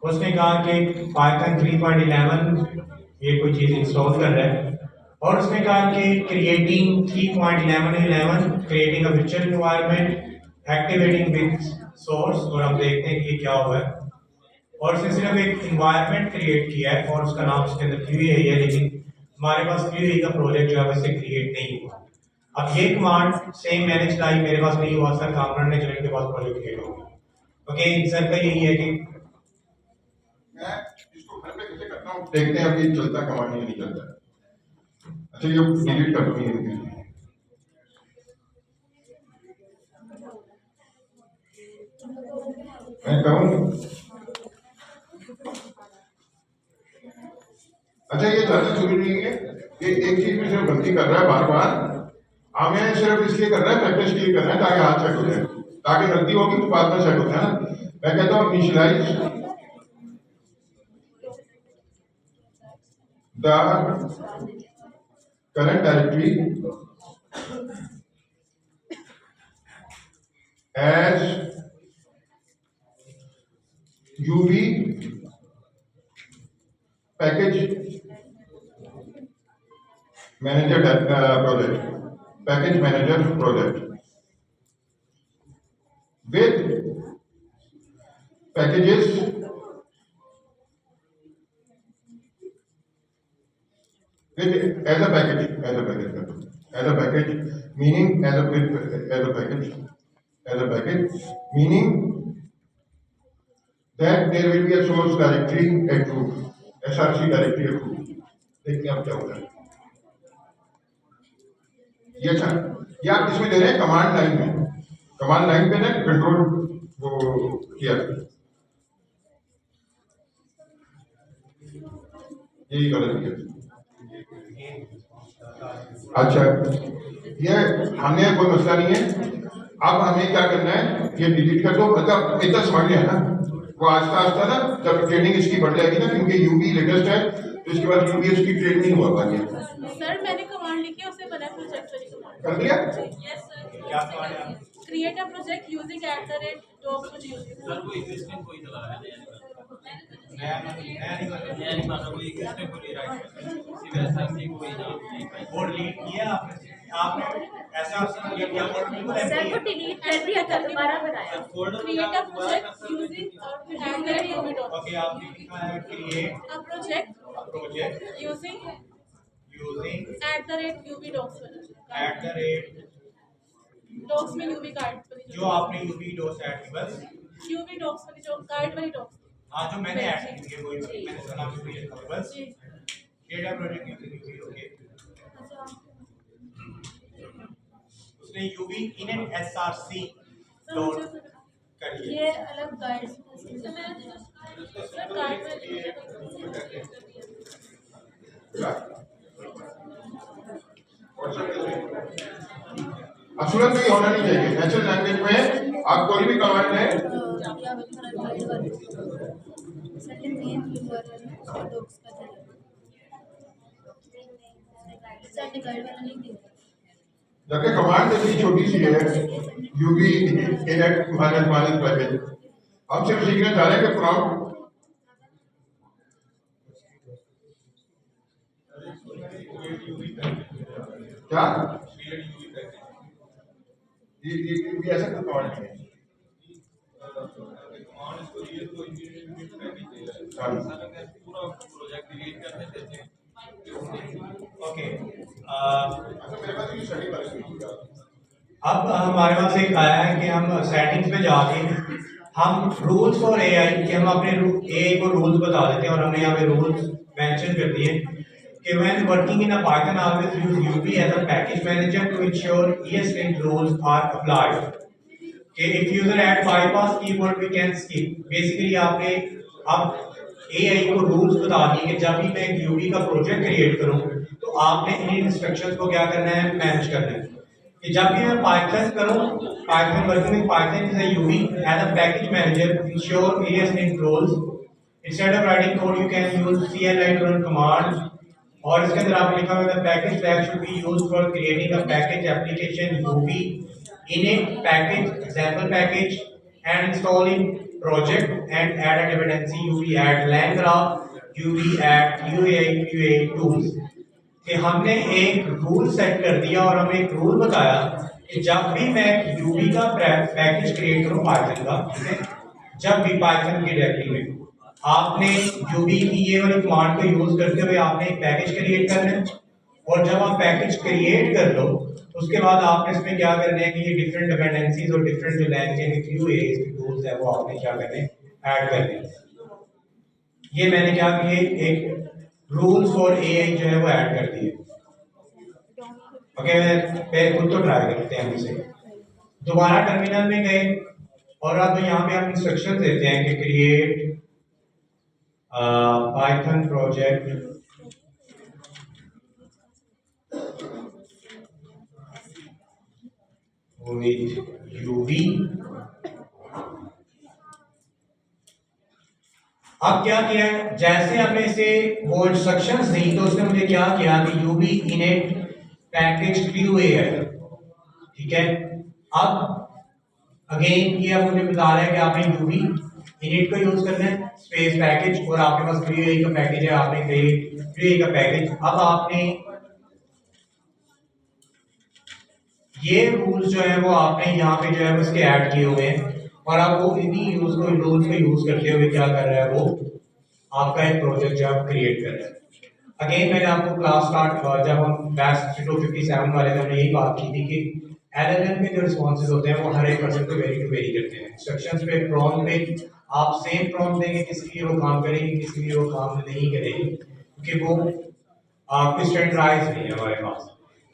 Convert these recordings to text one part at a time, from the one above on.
उसने कहा कि पाइथन 3.11 ये कोई चीज़ इंस्टॉल कर रहा है, और उसने कहा कि creating 3.11 creating a virtual environment activating with source, और हम देखते हैं कि ये क्या हुआ है। और उसने सिर्फ एक इन्वायरमेंट क्रिएट किया है और उसका नाम उसके अंदर क्यू है, लेकिन हमारे पास क्यू का प्रोजेक्ट जो है वैसे क्रिएट नहीं हुआ। अब ये कमांड सेम मैंने चलाई, मेरे पास नहीं हुआ, सर कामरान ने चलाई, के पास प्रोजेक्ट क्रिएट हो गया। ओके, सर का यही है कि मैं इसको घर पे कैसे करता हूँ, देखते हैं अभी चलता कमांड नहीं चलता। अच्छा, ये डिलीट कर दूँ ये। मैं कहूँ अच्छा, ये ज्यादा जरूरी नहीं है, ये एक चीज में सिर्फ गलती कर रहा है बार बार। हमें सिर्फ इसलिए कर रहा है, प्रैक्टिस के लिए कर रहा है ताकि हाथ सेट हो जाए, ताकि गलती होगी तो बाद में सेट होता है ना। मैं कहता हूँ initialise the current directory as UV package manager project, package manager project with packages with as a package meaning as a package meaning that there will be a source directory at root, src directory at root। देखिए अब क्या होता है ये। अच्छा, ये आप इसमें दे रहे हैं कमांड लाइन में, कमांड लाइन पे ना कंट्रोल वो किया, यही गलत किया। अच्छा, ये हमने कोई मसला नहीं है। अब हमें क्या करना है, ये डिलीट कर दो, मतलब इतना समझ लिया ना। वो आस्ता आस्ता ना जब ट्रेनिंग इसकी बढ़ जाएगी ना, क्योंकि यूबी लेटेस्ट है तो इसके बाद यूबी इसकी ट्रेनिंग नहीं हुआ पाएगी। सर मैंने कमांड लिखी, उससे बना प्रोजेक्ट वाली कमांड कर दिया। Yes sir. क्या कमांड है? Create a project using @docs with user. Sir वो एग्जिस्टिंग कोई चला रहा है, नया नहीं नया नहीं माना, कोई एग्जिस्टिंग को ले रहा है, सिर्फ ऐसा ही कोई नाम नहीं है। वो डिलीट किया आपने ऐसा किया कि आप सर को डिलीट कर दिया था, दोबारा बनाया। Folder create a project using @docs। Okay, आपने लिखा है create a project using @uvdocs docs में यूवी कार्ड जो आपने यूवी डॉस ऐड की, बस यूवी डॉक्स वाली जो कार्ड वाली डॉक्स। हाँ, जो मैंने ऐड की है वही मैंने उसका नाम भी लिखा है, बस data project using UV. Okay, उसने यूवी इन एसआरसी डॉट कर लिया। ये अलग गाइड्स सर कार्ड वाली असुरत भी होना नहीं चाहिए। नेचुरल लैंग्वेज में आप कोई भी कमांड है, जबकि कमांड इतनी छोटी सी है, यूवी इनएट माइनस पैकेज। हम सिर्फ सीखना चाह रहे हैं कि प्रॉम्प्ट क्या ये ऐसा कोई कमांड नहीं है। पूरा प्रोजेक्ट डिलीट कर देते थे। ओके, अच्छा, मेरे पास ये स्टडी वाली अब हमारे पास एक आया है कि हम सेटिंग्स में जाके हम रूल्स फॉर एआई कि हम अपने एआई को रूल्स बता देते हैं, और हमने यहाँ पे रूल्स मेंशन कर दिए कि when working in a Python always use uv as a package manager to ensure ES-linked rules are applied. कि if user add bypass keyword we can skip. Basically आपने अब एआई को रूल्स बता दिए कि जब भी मैं यूबी का प्रोजेक्ट क्रिएट करूं तो आपने इन इंस्ट्रक्शंस को क्या करना है, मैनेज करना है। कि जब भी मैं पाइथन करूं, Python working with Python is a UV as a package manager ensure ES-linked रूल्स। Instead of writing code you can use CLI to run command, और इसके अंदर आपने लिखा हुआ है package tag should be used for creating a package application UV init package example package and installing project and add a dependency UV add lang graph UV add QA tools कि हमने एक रूल सेट कर दिया और हमें एक rule बताया कि जब भी मैं यूवी का पैकेज क्रिएट करूं पाइथन का, ठीक है, जब भी पाइथन की डायरेक्टरी में आपने यूवी की ये वाली कमांड को यूज करते हुए आपने एक पैकेज क्रिएट करना है और जब आप पैकेज क्रिएट कर लो उसके बाद आपने इसमें क्या करना है कि ये डिफरेंट डिपेंडेंसीज और डिफरेंट जो लैंग्वेज क्यूए टूल्स है वो आपने क्या करने ऐड करने हैं। ये मैंने क्या किए एक रूल्स फॉर एआई जो है वो ऐड कर दिए। ओके, मैं खुद तो ट्राई करते हैं इसे। दोबारा टर्मिनल में गए और अब यहाँ पे हम इंस्ट्रक्शन देते हैं कि create Python project with UV। अब क्या किया है, जैसे हमने इसे वो इंस्ट्रक्शंस दी तो उसने मुझे क्या किया कि UV इनिट पैकेज QA है, ठीक है। अब अगेन ये अब मुझे बता रहा है कि आपने UV इनिट को यूज करना है स्पेस पैकेज और आपके पास QA का पैकेज है, आपने क्रिएट QA का पैकेज। अब आपने ये रूल्स जो है वो आपने यहाँ पे जो है वो इसके ऐड किए हुए हैं और आप वो इन्हीं रूल्स को यूज करते हुए क्या कर रहा है वो आपका एक प्रोजेक्ट जो आप क्रिएट कर रहे हैं। अगेन मैंने आपको क्लास स्टार्ट जब हम बैच 257 वाले में हमने यही बात की थी कि एलएलएम के जो रिस्पॉन्सेज होते हैं वो हर एक पर्सन को वेरी करते हैं। इंस्ट्रक्शंस पे प्रॉम्प्ट पे आप सेम प्रॉम्प्ट देंगे किसी लिए वो काम करेगी, किसी लिए वो काम नहीं करेगी, क्योंकि वो आपकी स्टैंडर्डाइज नहीं है हमारे पास।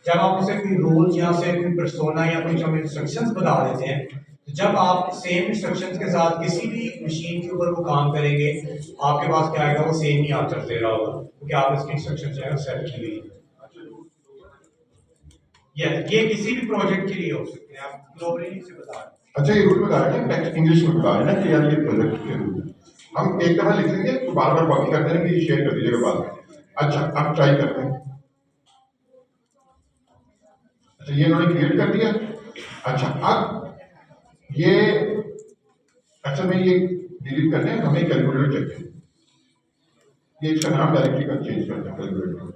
जब आप उसे कोई रूल या से कोई पर्सोना या कुछ हम इंस्ट्रक्शंस बता देते हैं तो जब आप सेम इंस्ट्रक्शंस के साथ किसी भी मशीन के ऊपर वो काम करेंगे आपके पास क्या आएगा, वो सेम ही आंसर दे रहा होगा क्योंकि आप इसकी इंस्ट्रक्शन जो है सेट की हुई है। ये किसी भी प्रोजेक्ट के लिए हो सकते हैं, आप ग्लोबली से बता रहे हैं। अच्छा, ये रूल बता रहे हैं टेक्स्ट इंग्लिश में बता रहे हैं ना कि यार ये प्रोजेक्ट के रूल हम एक दफा लिख लेंगे तो बार बार कॉपी करते हैं कि शेयर कर दीजिएगा बाद में। अच्छा, अब ट्राई करते हैं। अच्छा, ये इन्होंने क्रिएट कर दिया। अच्छा, अब ये अच्छा में ये डिलीट करते हैं, हमें कैलकुलेटर चाहिए। ये इसका नाम डायरेक्टली का चेंज करते हैं कैलकुलेटर।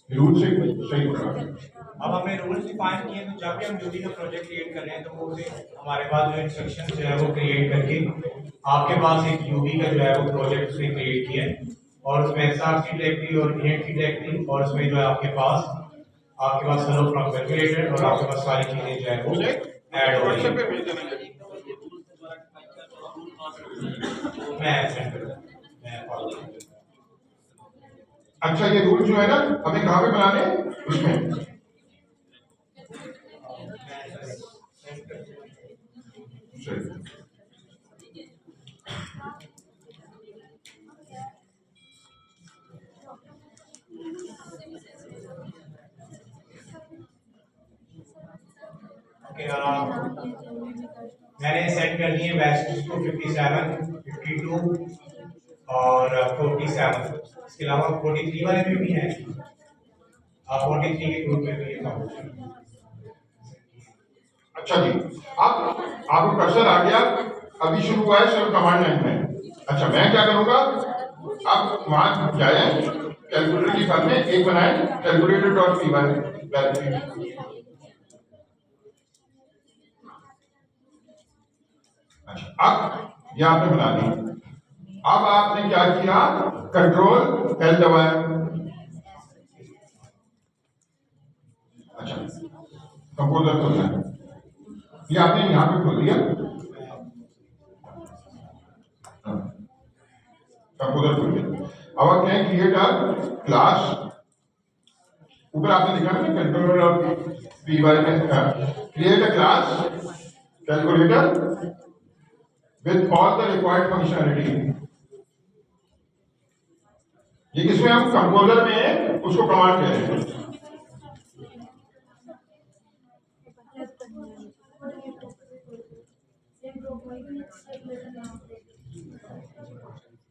रूल से सही होगा। अब हमने रूल्स डिफाइन किए तो जब भी हम यूवी का प्रोजेक्ट क्रिएट कर रहे हैं तो वो उसे हमारे पास जो इंस्ट्रक्शन जो है वो क्रिएट करके आपके पास एक यूवी का जो है वो प्रोजेक्ट उसने क्रिएट किया है और उसमें एसआरसी डायरेक्टरी और इनिट की डायरेक्टरी और उसमें जो है आपके पास हेलो फ्रॉम कैलकुलेटर और आपके पास सारी चीजें जो है वो ऐड हो रही है। मैं सेंड कर दूं। अच्छा, ये रूल जो है ना हमें कहाँ पे बनाने हैं, उसमें मैंने सेट कर दिए बैच 257, 52 और 47। इसके अलावा 43 वाले में भी हैं, आप 43 के ग्रुप में भी काम कर। अच्छा जी, अब आपको कर्सर आ गया, अभी शुरू हुआ है सिर्फ कमांड लाइन में। अच्छा, मैं क्या करूंगा, अब वहां जाए कैलकुलेटर की फाइल में एक बनाए calculator.py डायरेक्टरी। अच्छा, अब ये आपने बना दी। अब आपने क्या किया, कंट्रोल एल दबाया। अच्छा, कंपोजर खोलना है, ये आपने यहां पे खोल दिया। कंपोजर खोल दिया। अब आप क्या क्रिएट अ क्लास, ऊपर आपने लिखा है कंट्रोलर ऑफ पी वाई में create a class calculator with all the required functionality। ठीक, इसमें हम कंपोजर में उसको कमांड कह रहे हैं।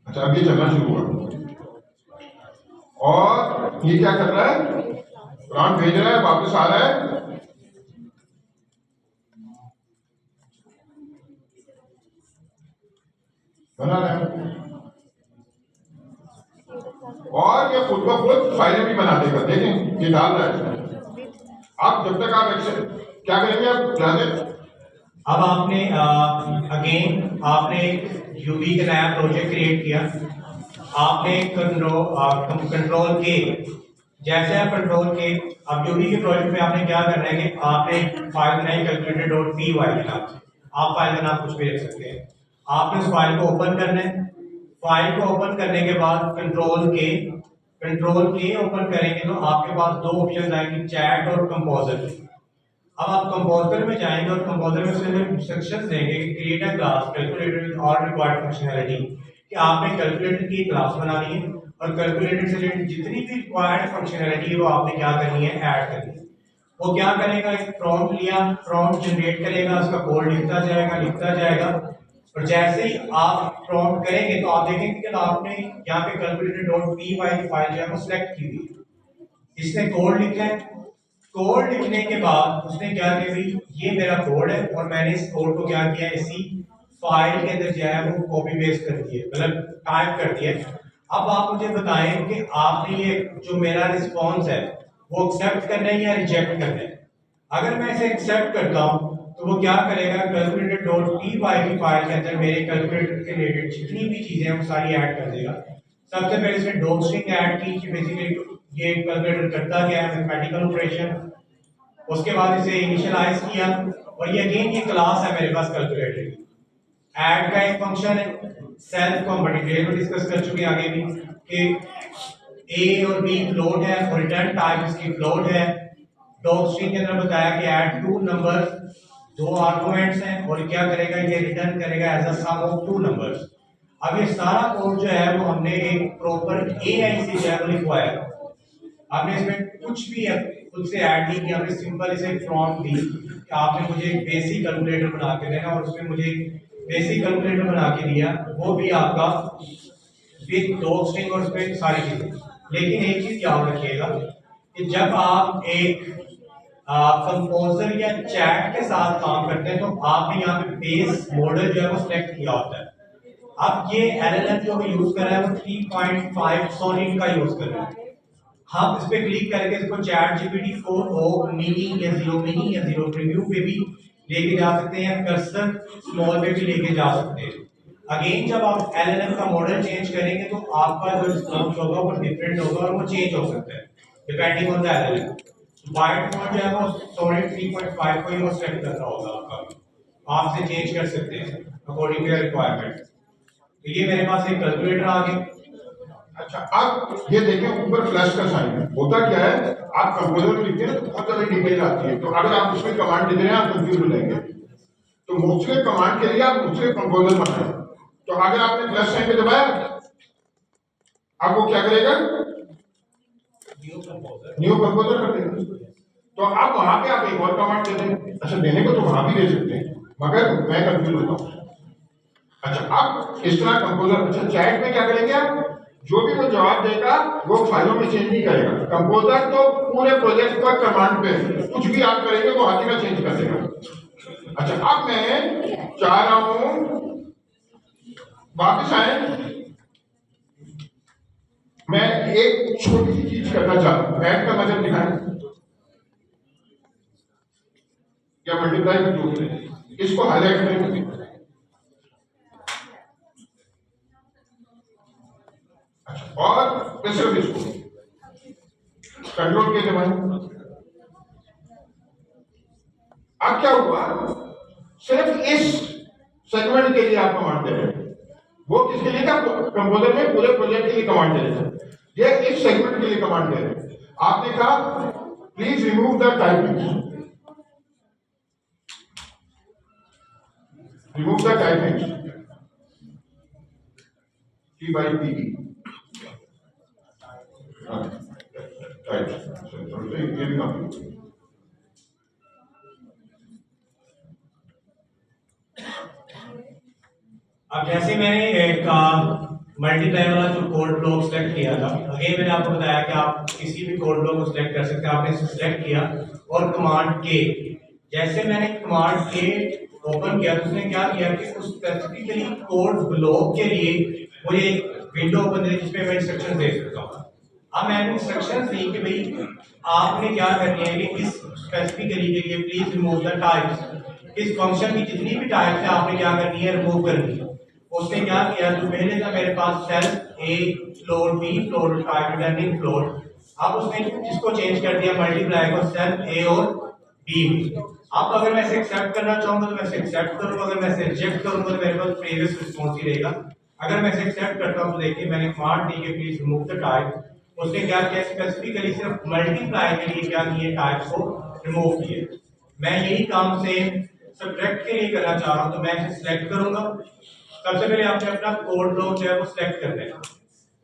अच्छा, अब ये चलना शुरू हुआ और ये क्या कर रहा है, प्लांट भेज रहा है, वापस आ रहा है, बना रहा है, और ये खुद ब खुद फाइलें भी बना देगा। देखें ये डाल रहा है। आप जब तक आप एक्सेप्ट क्या करेंगे, आप ध्यान दें। अब आपने अगेन आपने एक यूवी का नया प्रोजेक्ट क्रिएट किया। आपने कंट्रोल के, जैसे आप कंट्रोल के, अब यूवी के प्रोजेक्ट में आपने क्या करना है कि आपने फाइल बनाई कैलकुलेटर डॉट पी वाई के नाम से। आप फाइल का नाम कुछ भी रख सकते हैं। आपने उस फाइल को ओपन करना है। फाइल को ओपन करने के बाद कंट्रोल के ओपन करेंगे तो आपके पास दो ऑप्शन आएंगे, चैट और कंपोजर। अब आप कंपोजर में जाएंगे और कंपोजर में उसमें इंस्ट्रक्शंस देंगे कि create a class calculator with all required functionality, कि आपने कैलकुलेटर की क्लास बनानी है और कैलकुलेटर से रिलेटेड जितनी भी रिक्वायर्ड फंक्शनैलिटी है वो आपने क्या करनी है, ऐड करनी है। वो क्या करेगा, एक प्रॉम्प्ट लिया, प्रॉम्प्ट जनरेट करेगा, उसका कोड लिखता जाएगा और जैसे ही आप प्रॉम्प्ट करेंगे तो आप देखेंगे कि आपने यहाँ पे calculator dot p y file जो है वो सिलेक्ट की हुई है। इसने कोड लिखा है। कोड लिखने के बाद उसने क्या किया, भाई ये मेरा कोड है और मैंने इस कोड को क्या किया, इसी फाइल के अंदर जो है वो कॉपी पेस्ट कर दिया, मतलब टाइप कर दिया। अब आप मुझे बताएं कि आपने ये जो मेरा रिस्पॉन्स है वो एक्सेप्ट करना है या रिजेक्ट करना है। अगर मैं इसे एक्सेप्ट करता हूं तो वो क्या करेगा, कैलकुलेटर डॉट पी वाई की फाइल के अंदर मेरे कैलकुलेटर के रिलेटेड जितनी भी चीजें हैं वो सारी ऐड कर देगा। सबसे पहले इसने डॉक स्ट्रिंग ऐड की कि बेसिकली ये कैलकुलेटर करता क्या है, मैथमेटिकल ऑपरेशन। उसके बाद इसे इनिशियलाइज किया और ये अगेन ये क्लास है मेरे पास कैलकुलेटर की। ऐड का एक फंक्शन है, सेल्फ को हम डिटेल में डिस्कस कर चुके हैं आगे भी कि ए और बी फ्लोट है और रिटर्न टाइप इसकी फ्लोट है। डॉक स्ट्रिंग के अंदर बताया कि ऐड टू नंबर, दो आर्गुमेंट्स हैं और क्या करेगा, ये रिटर्न करेगा as a sum of two numbers. अब ये सारा कोड जो है वो हमने एक प्रॉपर एआई से जो है वो लिखवाया। आपने इसमें कुछ भी खुद से ऐड नहीं किया, हमने सिंपल इसे प्रॉम्प्ट दी कि आपने मुझे एक बेसिक कैलकुलेटर बना के देना और उसमें मुझे बेसिक कैलकुलेटर बना के दिया, वो भी आपका विद डॉक स्ट्रिंग और उसमें सारी चीजें। लेकिन एक चीज याद रखिएगा कि जब आप एक कंपोजर या चैट के साथ काम करते हैं तो आपने यहाँ पे बेस मॉडल जो है वो सिलेक्ट किया होता है। अब ये एलएलएम जो यूज कर रहा है वो 3.5 सोनिट का यूज कर रहा है। हम इस पे क्लिक करके इसको चैट जीपीटी 4 मिनी या 0 मिनी या 0 प्रीव्यू पे भी लेके जा सकते हैं, कर्सर स्मॉल पे भी लेके जा सकते हैं। अगेन जब आप एलएलएम का मॉडल चेंज करेंगे तो आपका जो रिस्पॉन्स होगा वो डिफरेंट होगा और वो चेंज हो सकता है depending on the LLM. By default जो है वो सोनिट 3.5 को ही वो सेट कर रहा होगा आपका, आप इसे चेंज कर सकते हैं अकॉर्डिंग टू योर रिक्वायरमेंट। तो ये मेरे पास एक कैलकुलेटर आ गया। अच्छा, आप ये देखें ऊपर फ्लैश का साइन है, होता क्या है, आप कंपोजर में लिखते हैं तो बहुत सारी डिटेल आती है, तो अगर आप उसमें कमांड लिख रहे हैं आप कंफ्यूज हो जाएंगे। तो मुख्तलिफ कमांड के लिए आप मुख्तलिफ कंपोजर बनाएं। तो अगर आपने प्लस साइन पे दबाया, आप वो क्या करेगा, न्यू कंपोजर कर देगा। तो आप वहां पे आप एक और कमांड दे दें। अच्छा, देने को तो वहां भी दे सकते हैं मगर मैं कंफ्यूज होता हूँ। अच्छा, आप इस तरह कंपोजर, अच्छा चैट में क्या करेंगे, आप जो भी वो जवाब देगा वो फाइलों में चेंज नहीं करेगा। कंपोजर तो पूरे प्रोजेक्ट पर कमांड पे कुछ भी आप करेंगे वो हर जगह चेंज कर देगा। अच्छा, अब मैं चाह रहा हूं वापस आए, मैं एक छोटी सी चीज करना चाहता हूं, ऐड का नजर दिखाएं या मल्टीप्लाई का जो भी, इसको हाईलाइट करेंगे। अच्छा, और सिर्फ इसको कंट्रोल के दबाएं। अब क्या हुआ, सिर्फ इस सेगमेंट के लिए आप कमांड दे रहे हैं, वो किसके लिए था, कंपोजर में पूरे प्रोजेक्ट के लिए कमांड दे रहे थे, ये इस सेगमेंट के लिए कमांड दे रहे हैं। आपने कहा please remove the typing, remove the typing P by PE। तो ये भी काफी अब जैसे मैंने एक मल्टीप्लाई वाला जो कोड ब्लॉक सेलेक्ट किया था, अगेन मैंने आपको बताया कि आप किसी भी कोड ब्लॉक को सिलेक्ट कर सकते हैं। आपने इसे सिलेक्ट किया और कमांड के, जैसे मैंने कमांड के ओपन किया तो उसने क्या किया कि उस स्पेसिफिकली कोड ब्लॉक के लिए मुझे एक विंडो ओपन हुई जिसमें मैं इंस्ट्रक्शन दे सकता हूँ। अब मैंने इंस्ट्रक्शन दी कि भाई आपने क्या करनी है कि इस स्पेसिफिकली के लिए प्लीज रिमूव द टाइप्स, इस फंक्शन की जितनी भी टाइप्स है आपने क्या करनी है, रिमूव करनी है। उसने क्या किया, जो पहले था मेरे पास cell A floor B floor type returning floor, अब उसने इसको चेंज कर दिया मल्टीप्लाई को सेल ए और बी। अब अगर मैं इसे एक्सेप्ट करना चाहूंगा तो मैं इसे एक्सेप्ट करूंगा, अगर मैं इसे रिजेक्ट करूंगा तो मेरे पास प्रीवियस रिस्पॉन्स ही रहेगा। अगर मैं इसे एक्सेप्ट करता हूं तो देखिए मैंने कमांड दी कि प्लीज रिमूव द टाइप। उसने क्या किया, स्पेसिफिकली सिर्फ मल्टीप्लाई के लिए क्या किए, टाइप्स को रिमूव किए। मैं यही काम से सब्ट्रैक्ट के लिए करना चाह रहा हूं, तो मैं इसे सिलेक्ट करूंगा। सबसे पहले आपने अपना कोड ब्लॉक जो है वो सिलेक्ट कर लेना,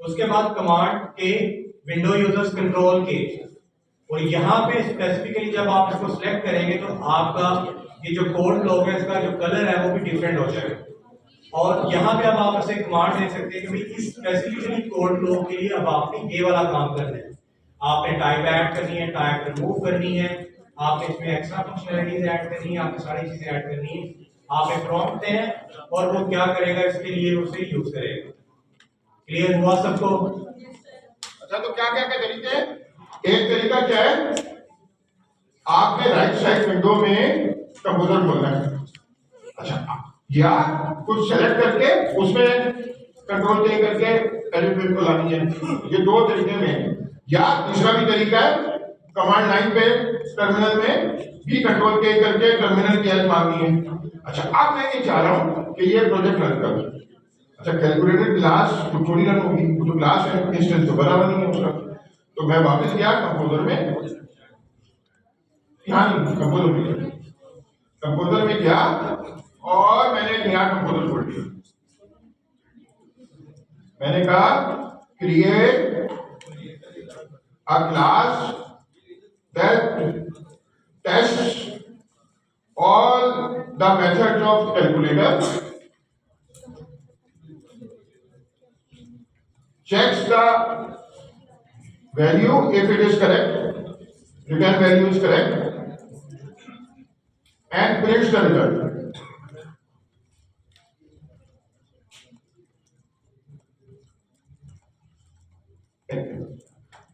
उसके बाद कमांड के विंडो यूजर्स कंट्रोल के, और यहाँ पे स्पेसिफिकली जब आप इसको सिलेक्ट करेंगे तो आपका ये जो कोड ब्लॉक है इसका जो कलर है वो भी डिफरेंट हो जाएगा। और यहाँ पे अब आप ऐसे कमांड दे सकते हैं कि भाई इस स्पेसिफिकली कोड ब्लॉक के लिए अब आपने ये वाला काम करना है। आपने टाइप ऐड करनी है, टाइप रिमूव करनी है, आपने इसमें एक्स्ट्रा फंक्शनलिटीज ऐड करनी है, आपने सारी चीजें ऐड करनी है। आप एक प्रॉम्प्ट दें और वो क्या करेगा, इसके लिए उसे यूज करेगा। क्लियर हुआ सबको? अच्छा, तो क्या क्या तरीके हैं? एक तरीका क्या है, आपके राइट साइड विंडो में कंप्यूटर खोलना है। अच्छा, या कुछ सेलेक्ट करके उसमें कंट्रोल के करके एलिमेंट को लानी है, ये दो तरीके में। या तीसरा भी तरीका है, कमांड लाइन पे टर्मिनल में भी कंट्रोल के करके टर्मिनल की हेल्प मांगनी है। अच्छा, अब मैं ये चाह रहा हूं कि ये प्रोजेक्ट रन करूं। अच्छा, कैलकुलेटर क्लास तो थोड़ी रन होगी, वो तो क्लास है, इंस्टेंस तो बराबर नहीं है उसका। तो मैं वापस गया कंपोजर में, कंपोजर में गया और मैंने एक नया कंपोजर खोल दिया। मैंने कहा create a class that test all the methods of calculator, checks the value if it is correct, return value is correct, and prints the result.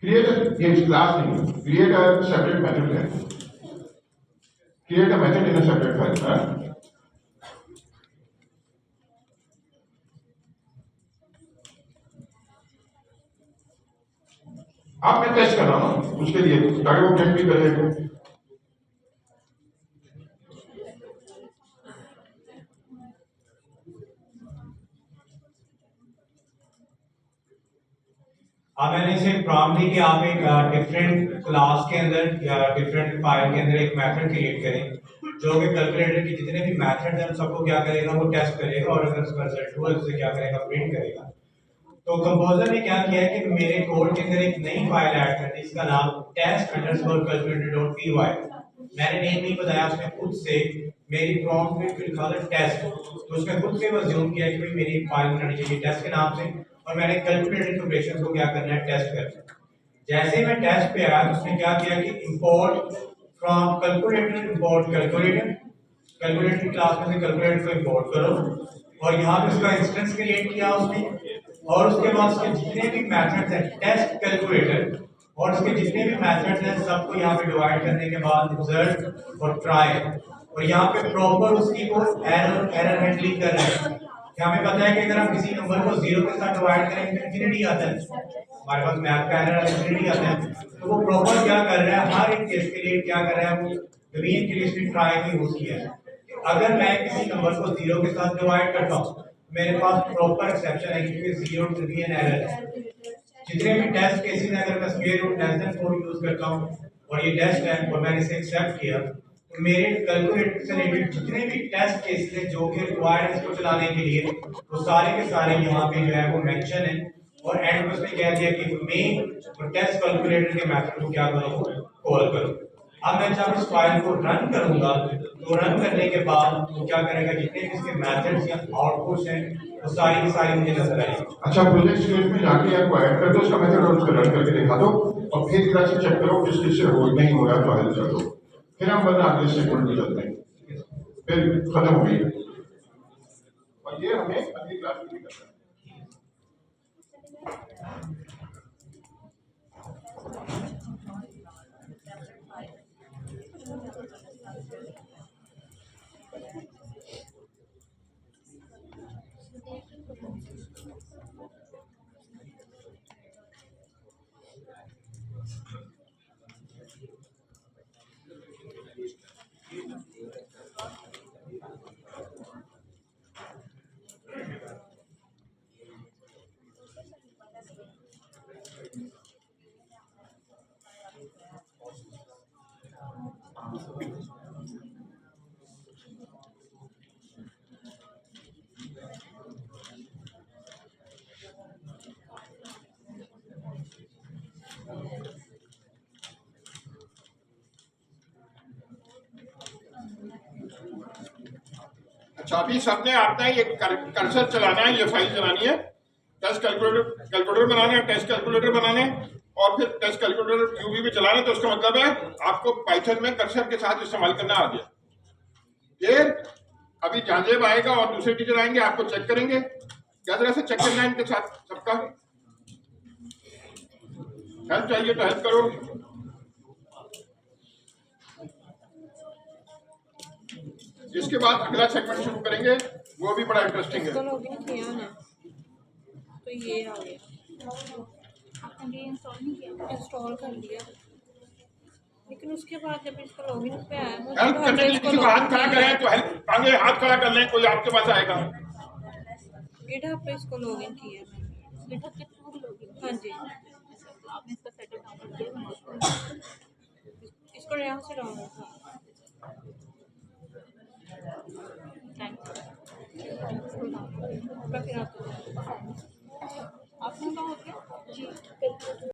Create a class name, create a separate method here. Create a method in a separate file. आप मैं test कर रहा हूं उसके लिए, ताकि वो print भी करेगा। अब मैंने इसे प्रॉम्प्ट दी कि आप एक डिफरेंट क्लास के अंदर या डिफरेंट फाइल के अंदर एक मेथड क्रिएट करें जो कि कैलकुलेटर के जितने भी मेथड हैं सबको क्या करेगा, वो टेस्ट करेगा, और अगर उसका रिजल्ट हुआ तो उसे क्या करेगा, प्रिंट करेगा। तो कंपोजर ने क्या किया कि मेरे कोड के अंदर एक नई फाइल ऐड कर दी, इसका नाम test_calculator.py। मैंने नेम नहीं बताया, उसने खुद से मेरी प्रॉम्प्ट में लिखा था टेस्ट, तो उसने खुद से अज्यूम किया कि भाई मेरी फाइल बनानी चाहिए टेस्ट के नाम से, और मैंने कैलकुलेटर ऑपरेशन को क्या करना है, टेस्ट करना। जैसे मैं टेस्ट पे आया तो उसने क्या किया कि import from calculator, import calculator, calculator की क्लास में से कैलकुलेटर को इंपोर्ट करो, और यहाँ पे उसका इंस्टेंस क्रिएट किया उसने, और उसके बाद उसके जितने भी मेथड्स हैं टेस्ट कैलकुलेटर और उसके जितने भी मेथड्स हैं सबको यहाँ पे डिवाइड करने के बाद रिजल्ट और ट्राई, और यहाँ पे प्रॉपर उसकी वो एरर हैंडलिंग कर रहे हैं। हमें पता है कि अगर हम किसी नंबर को 0 के साथ डिवाइड करेंगे तो इंफिनिटी आता है, हमारे पास मैथ का एरर इंफिनिटी आता है। तो वो प्रॉपर क्या कर रहा है, हर एक केस के लिए क्या कर रहा है, वो ग्रीन के लिए इसने ट्राई को यूज किया है। अगर मैं किसी नंबर को 0 के साथ डिवाइड करता हूँ मेरे पास प्रॉपर एक्सेप्शन है, क्योंकि 0 टू बी एन एरर है। जितने भी टेस्ट केसेस हैं, अगर मैं square root less than 4 use करता हूँ और ये टेस्ट है और मैंने इसे एक्सेप्ट किया, तो मेरे कैलकुलेटर से रिलेटेड जितने भी टेस्ट केसेस हैं जो कि रिक्वायर्ड है इसको चलाने के लिए, वो सारे के सारे यहाँ पे जो है वो मेंशन है, और एंड में उसने कह दिया कि मैं टेस्ट कैलकुलेटर के मेथड को क्या करूँ, कॉल करूँ। अब मैं जब इस फाइल को रन करूंगा तो रन करने के बाद वो क्या करेगा, जितने भी इसके मेथड्स या आउटपुट्स हैं वो सारी की सारी मुझे नजर आएगी। अच्छा, प्रोजेक्ट स्टेज में जाके आपको ऐड कर दो उसका मेथड और उसको रन करके दिखा दो और फिर एक तरह से चेक करो किस किस से होल्ड नहीं हो रहा तो हेल्प कर दो, फिर हम बंदा अगले स्टेटमेंट में चलते हैं, फिर खत्म हो गई। और ये हमें अगली क्लास में भी करना है। अच्छा, अभी सबने अपना ये कर्सर चलाना है, ये फाइल चलानी है, टेस्ट कैलकुलेटर बनाना है, टेस्ट कैलकुलेटर बनाने और फिर टेस्ट कैलकुलेटर यूवी में चलाना है। तो उसका मतलब है आपको पाइथन में कर्सर के साथ इस्तेमाल करना आ गया। फिर अभी जांजेब आएगा और दूसरे टीचर आएंगे, आपको चेक करेंगे क्या तरह से चेक करना है इनके साथ। सबका हेल्प चाहिए तो हेल्प करो। इसके बाद अगला सेगमेंट शुरू करेंगे, वो भी बड़ा इंटरेस्टिंग है। लॉगिन किया ना तो ये आ गया, आपने इंस्टॉल नहीं किया? इंस्टॉल कर लिया, लेकिन उसके बाद जब इसका लॉगिन पे आया हेल्प करने के लिए किसी को हाथ खड़ा करें तो हेल्प आगे हाथ खड़ा कर लें, कोई आपके पास आएगा। गिटहब पे इसको लॉगिन किया मैंने। गिटहब के थ्रू लॉगिन? हाँ जी, तो आपने इसका सेटअप डाउनलोड किया? इसको यहाँ से डाउनलोड था।